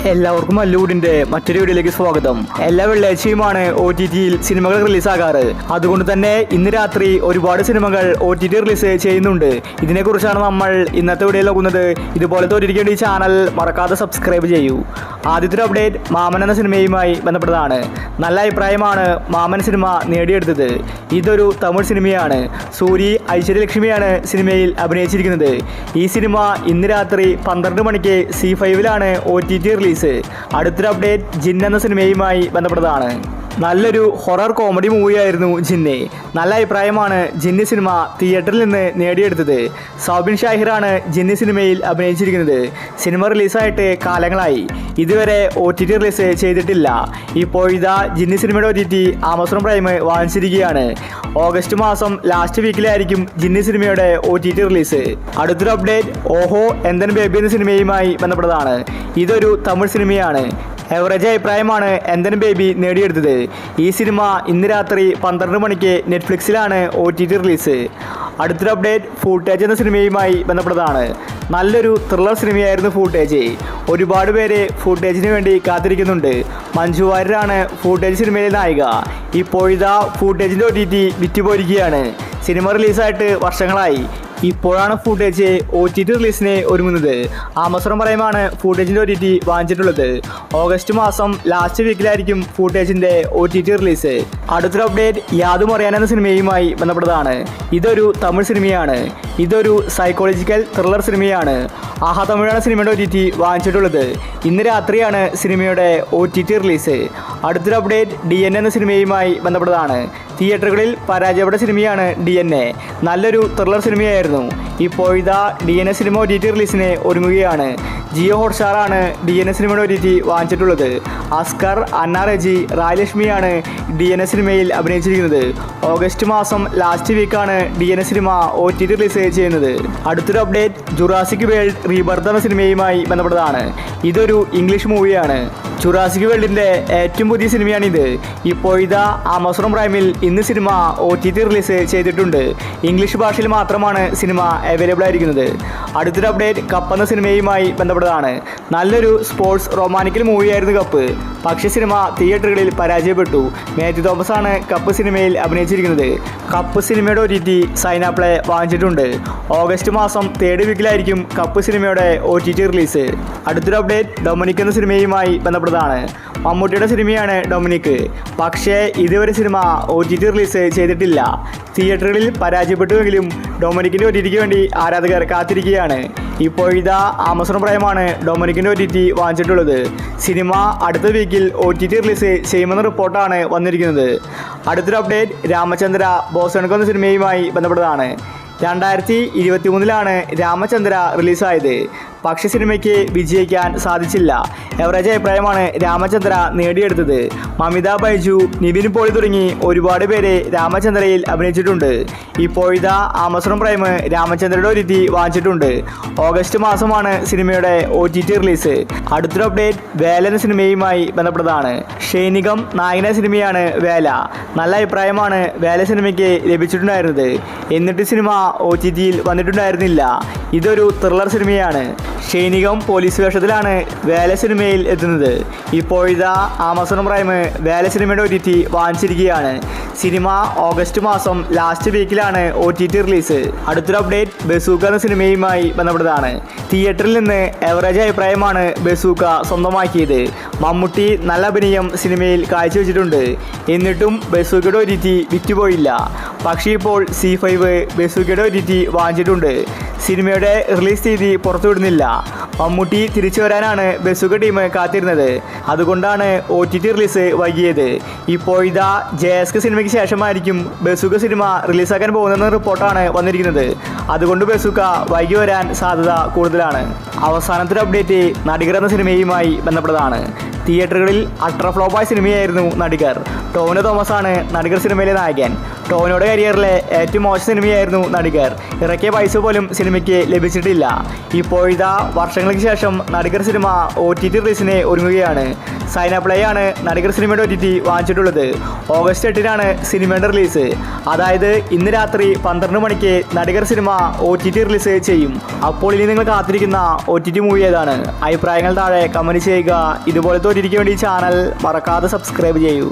എല്ലാവർക്കും മല്ലൂടിന്റെ മറ്റൊരു വീഡിയോയിലേക്ക് സ്വാഗതം. എല്ലാ വെള്ളിയാഴ്ചയുമാണ് OTT-യിൽ സിനിമകൾ റിലീസാകാറ്. അതുകൊണ്ട് തന്നെ ഇന്ന് രാത്രി ഒരുപാട് സിനിമകൾ OTT റിലീസ് ചെയ്യുന്നുണ്ട്. ഇതിനെക്കുറിച്ചാണ് നമ്മൾ ഇന്നത്തെ വീഡിയോയിൽ നോക്കുന്നത്. ഇതുപോലത്തെ OTT ചാനൽ മറക്കാതെ സബ്സ്ക്രൈബ് ചെയ്യൂ. ആദ്യത്തെ അപ്ഡേറ്റ് മാമൻ എന്ന സിനിമയുമായി ബന്ധപ്പെട്ടതാണ്. നല്ല അഭിപ്രായമാണ് മാമൻ സിനിമ നേടിയെടുത്തത്. ഇതൊരു തമിഴ് സിനിമയാണ്. സൂരി ഐശ്വര്യലക്ഷ്മിയാണ് സിനിമയിൽ അഭിനയിച്ചിരിക്കുന്നത്. ഈ സിനിമ ഇന്ന് രാത്രി 12 മണിക്ക് C5-ലാണ് OTT റിലീസ്. അടുത്തൊരു അപ്ഡേറ്റ് ജിൻ എന്ന സിനിമയുമായി ബന്ധപ്പെട്ടതാണ്. നല്ലൊരു ഹൊറർ കോമഡി മൂവിയായിരുന്നു ജിന്ന്. നല്ല അഭിപ്രായമാണ് ജിന്ന് സിനിമ തിയേറ്ററിൽ നിന്ന് നേടിയെടുത്തത്. സൗബിൻ ഷാഹിറാണ് ജിന്ന് സിനിമയിൽ അഭിനയിച്ചിരിക്കുന്നത്. സിനിമ റിലീസായിട്ട് കാലങ്ങളായി. ഇതുവരെ OTT റിലീസ് ചെയ്തിട്ടില്ല. ഇപ്പോൾ ഇതാ ജിന്ന് സിനിമയുടെ OTT ആമസോൺ പ്രൈം വാങ്ങിച്ചിരിക്കുകയാണ്. ഓഗസ്റ്റ് മാസം ലാസ്റ്റ് വീക്കിലായിരിക്കും ജിന്ന് സിനിമയുടെ OTT റിലീസ്. അടുത്തൊരു അപ്ഡേറ്റ് ഓഹോ എന്തൻ ബേബി എന്ന സിനിമയുമായി ബന്ധപ്പെട്ടതാണ്. ഇതൊരു തമിഴ് സിനിമയാണ്. എവറേജ് അഭിപ്രായമാണ് എന്തൻ ബേബി നേടിയെടുത്തത്. ഈ സിനിമ ഇന്ന് രാത്രി 12 മണിക്ക് നെറ്റ്ഫ്ലിക്സിലാണ് OTT റിലീസ്. അടുത്തൊരു അപ്ഡേറ്റ് ഫൂട്ടേജ് എന്ന സിനിമയുമായി ബന്ധപ്പെട്ടതാണ്. നല്ലൊരു ത്രില്ലർ സിനിമയായിരുന്നു ഫൂട്ടേജ്. ഒരുപാട് പേര് ഫൂട്ടേജിന് വേണ്ടി കാത്തിരിക്കുന്നുണ്ട്. മഞ്ജു വാര്യരാണ് ഫൂട്ടേജ് സിനിമയിലെ നായിക. ഇപ്പോഴിതാ ഫൂട്ടേജിൻ്റെ OTT വിറ്റുപോയിരിക്കുകയാണ്. സിനിമ റിലീസായിട്ട് വർഷങ്ങളായി. ഇപ്പോഴാണ് ഫൂട്ടേജ് OTT റിലീസിന് ഒരുങ്ങുന്നത്. ആമസോൺ പ്രൈമാണ് ഫൂട്ടേജിൻ്റെ OTT വാങ്ങിച്ചിട്ടുള്ളത്. ഓഗസ്റ്റ് മാസം ലാസ്റ്റ് വീക്കിലായിരിക്കും ഫൂട്ടേജിൻ്റെ OTT റിലീസ്. അടുത്തൊരു അപ്ഡേറ്റ് യാതും അറിയാൻ എന്ന സിനിമയുമായി ബന്ധപ്പെട്ടതാണ്. ഇതൊരു തമിഴ് സിനിമയാണ്. ഇതൊരു സൈക്കോളജിക്കൽ ത്രില്ലർ സിനിമയാണ്. ആഹാ തമിഴാണ് സിനിമയുടെ OTT വാങ്ങിച്ചിട്ടുള്ളത്. ഇന്ന് രാത്രിയാണ് സിനിമയുടെ OTT റിലീസ്. അടുത്തൊരു അപ്ഡേറ്റ് DNA എന്ന സിനിമയുമായി ബന്ധപ്പെട്ടതാണ്. തിയേറ്ററുകളിൽ പരാജയപ്പെട്ട സിനിമയാണ് DNA. നല്ലൊരു ത്രില്ലർ സിനിമയായിരുന്നു. ഇപ്പോൾ ഇതാ DNA സിനിമ OTT റിലീസിന് ഒരുങ്ങുകയാണ്. ജിയോ ഹോട്ട്സ്റ്റാറാണ് DNA സിനിമയുടെ OTT വാങ്ങിച്ചിട്ടുള്ളത്. അസ്കർ, അന്ന റെജി, റായലക്ഷ്മിയാണ് DNA സിനിമയിൽ അഭിനയിച്ചിരിക്കുന്നത്. ഓഗസ്റ്റ് മാസം ലാസ്റ്റ് വീക്കാണ് DNA സിനിമ OTT റിലീസ് ചെയ്യുന്നത്. അടുത്തൊരു അപ്ഡേറ്റ് ജുറാസിക് വേൾഡ് റീബർത്ത് എന്ന സിനിമയുമായി ബന്ധപ്പെട്ടതാണ്. ഇതൊരു ഇംഗ്ലീഷ് മൂവിയാണ്. ജുറാസിക് വേൾഡിൻ്റെ ഏറ്റവും പുതിയ സിനിമയാണിത്. ഇപ്പോൾ ഇതാ ആമസോൺ പ്രൈമിൽ ഇന്ന് സിനിമ OTT റിലീസ് ചെയ്തിട്ടുണ്ട്. ഇംഗ്ലീഷ് ഭാഷയിൽ മാത്രമാണ് സിനിമ അവൈലബിൾ ആയിരിക്കുന്നത്. അടുത്തൊരു അപ്ഡേറ്റ് കപ്പ് എന്ന സിനിമയുമായി ബന്ധപ്പെട്ടതാണ്. നല്ലൊരു സ്പോർട്സ് റൊമാൻറ്റിക്കൽ മൂവിയായിരുന്നു കപ്പ്. പക്ഷേ സിനിമ തിയേറ്ററുകളിൽ പരാജയപ്പെട്ടു. മാത്യു തോമസ് ആണ് കപ്പ് സിനിമയിൽ അഭിനയിച്ചിരിക്കുന്നത്. കപ്പ് സിനിമയുടെ OTT സൈന പ്ലേ വാങ്ങിച്ചിട്ടുണ്ട്. ഓഗസ്റ്റ് മാസം 3rd വീക്കിലായിരിക്കും കപ്പ് സിനിമയുടെ OTT റിലീസ്. അടുത്തൊരു അപ്ഡേറ്റ് ഡൊമിനിക് എന്ന സിനിമയുമായി ബന്ധപ്പെട്ടതാണ്. മമ്മൂട്ടിയുടെ സിനിമയാണ് ഡൊമിനിക്. പക്ഷേ ഇതുവരെ സിനിമ OTT റിലീസ് ചെയ്തിട്ടില്ല. തിയേറ്ററുകളിൽ പരാജയപ്പെട്ടുവെങ്കിലും ഡൊമിനിക്കിൻ്റെ OTTക്ക് വേണ്ടി ആരാധകർ കാത്തിരിക്കുകയാണ്. ഇപ്പോൾ ഇതാ ആമസോൺ പ്രൈമാണ് ഡൊമിനിക്കിൻ്റെ OTT വാങ്ങിച്ചിട്ടുള്ളത്. സിനിമ അടുത്ത വീക്കിൽ OTT റിലീസ് ചെയ്യുമെന്ന റിപ്പോർട്ടാണ് വന്നിരിക്കുന്നത്. അടുത്തൊരു അപ്ഡേറ്റ് രാമചന്ദ്ര ബോസണക്ക് എന്ന സിനിമയുമായി ബന്ധപ്പെട്ടതാണ്. 2023-ലാണ് രാമചന്ദ്ര റിലീസായത്. പക്ഷേ സിനിമയ്ക്ക് വിജയിക്കാൻ സാധിച്ചില്ല. എവറേജ് അഭിപ്രായമാണ് രാമചന്ദ്ര നേടിയെടുത്തത്. മമിത ബൈജു, നിവിൻ പോളി തുടങ്ങി ഒരുപാട് പേര് രാമചന്ദ്രയിൽ അഭിനയിച്ചിട്ടുണ്ട്. ഇപ്പോൾ ഇതാ ആമസോൺ പ്രൈം രാമചന്ദ്രയുടെ OTT വാങ്ങിച്ചിട്ടുണ്ട്. ഓഗസ്റ്റ് മാസമാണ് സിനിമയുടെ OTT റിലീസ്. അടുത്തൊരു അപ്ഡേറ്റ് വേല എന്ന സിനിമയുമായി ബന്ധപ്പെട്ടതാണ്. ഷൈനികം നായകന സിനിമയാണ് വേല. നല്ല അഭിപ്രായമാണ് വേല സിനിമയ്ക്ക് ലഭിച്ചിട്ടുണ്ടായിരുന്നത്. എന്നിട്ട് സിനിമ OTTയിൽ വന്നിട്ടുണ്ടായിരുന്നില്ല. ഇതൊരു ത്രില്ലർ സിനിമയാണ്. ഷൈനികം പോലീസ് വേഷത്തിലാണ് വേല സിനിമയിൽ എത്തുന്നത്. ഇപ്പോൾ ഇതാ ആമസോൺ പ്രൈം വേല സിനിമയുടെ OTT വാങ്ങിച്ചിരിക്കുകയാണ്. സിനിമ ഓഗസ്റ്റ് മാസം ലാസ്റ്റ് വീക്കിലാണ് OTT റിലീസ്. അടുത്തൊരു അപ്ഡേറ്റ് ബസൂക്ക എന്ന സിനിമയുമായി ബന്ധപ്പെട്ടതാണ്. തിയേറ്ററിൽ നിന്ന് എവറേജ് അഭിപ്രായമാണ് ബസൂക്ക സ്വന്തമാക്കിയത്. മമ്മൂട്ടി നല്ല അഭിനയം സിനിമയിൽ കാഴ്ചവെച്ചിട്ടുണ്ട്. എന്നിട്ടും ബസൂക്കയുടെ OTT വിറ്റുപോയില്ല. പക്ഷേ ഇപ്പോൾ C5 ബസൂക്കയുടെ OTT വാങ്ങിച്ചിട്ടുണ്ട്. സിനിമയുടെ റിലീസ് തീയതി പുറത്തുവിടുന്നില്ല. മമ്മൂട്ടി തിരിച്ചു വരാനാണ് ബസൂക്ക ടീം കാത്തിരുന്നത്. അതുകൊണ്ടാണ് OTT റിലീസ് വൈകിയത്. ഇപ്പോൾ ഇതാ JSK സിനിമയ്ക്ക് ശേഷമായിരിക്കും ബസൂക്ക സിനിമ റിലീസാക്കാൻ പോകുന്നതെന്ന റിപ്പോർട്ടാണ് വന്നിരിക്കുന്നത്. അതുകൊണ്ട് ബസൂക്ക വൈകി വരാൻ സാധ്യത കൂടുതലാണ്. അവസാനത്തെ അപ്ഡേറ്റ് നടികർ എന്ന സിനിമയുമായി ബന്ധപ്പെട്ടതാണ്. തിയേറ്ററുകളിൽ അൾട്രാ ഫ്ലോപ്പായ സിനിമയായിരുന്നു നടികർ. ടോവിനോ തോമസ് ആണ് നടികർ സിനിമയിലെ നായകൻ. ടോവിനോയുടെ കരിയറിലെ ഏറ്റവും മോശം സിനിമയായിരുന്നു നടികർ. ഇറക്കിയ പൈസ പോലും സിനിമയ്ക്ക് ലഭിച്ചിട്ടില്ല. ഇപ്പോഴിതാ വർഷങ്ങൾക്ക് ശേഷം നടികർ സിനിമ OTT റിലീസിന് ഒരുങ്ങുകയാണ്. സൈന പ്ലേ ആണ് നടികർ സിനിമയുടെ OTT വാങ്ങിച്ചിട്ടുള്ളത്. ഓഗസ്റ്റ് 8-നാണ് സിനിമയുടെ റിലീസ്. അതായത് ഇന്ന് രാത്രി 12 മണിക്ക് നടികർ സിനിമ OTT റിലീസ് ചെയ്യും. അപ്പോൾ ഇനി നിങ്ങൾ കാത്തിരിക്കുന്ന OTT മൂവി ഏതാണ്? അഭിപ്രായങ്ങൾ താഴെ കമൻറ്റ് ചെയ്യുക. ഇതുപോലത്തെ OTTക്ക് വേണ്ടി ചാനൽ മറക്കാതെ സബ്സ്ക്രൈബ് ചെയ്യൂ.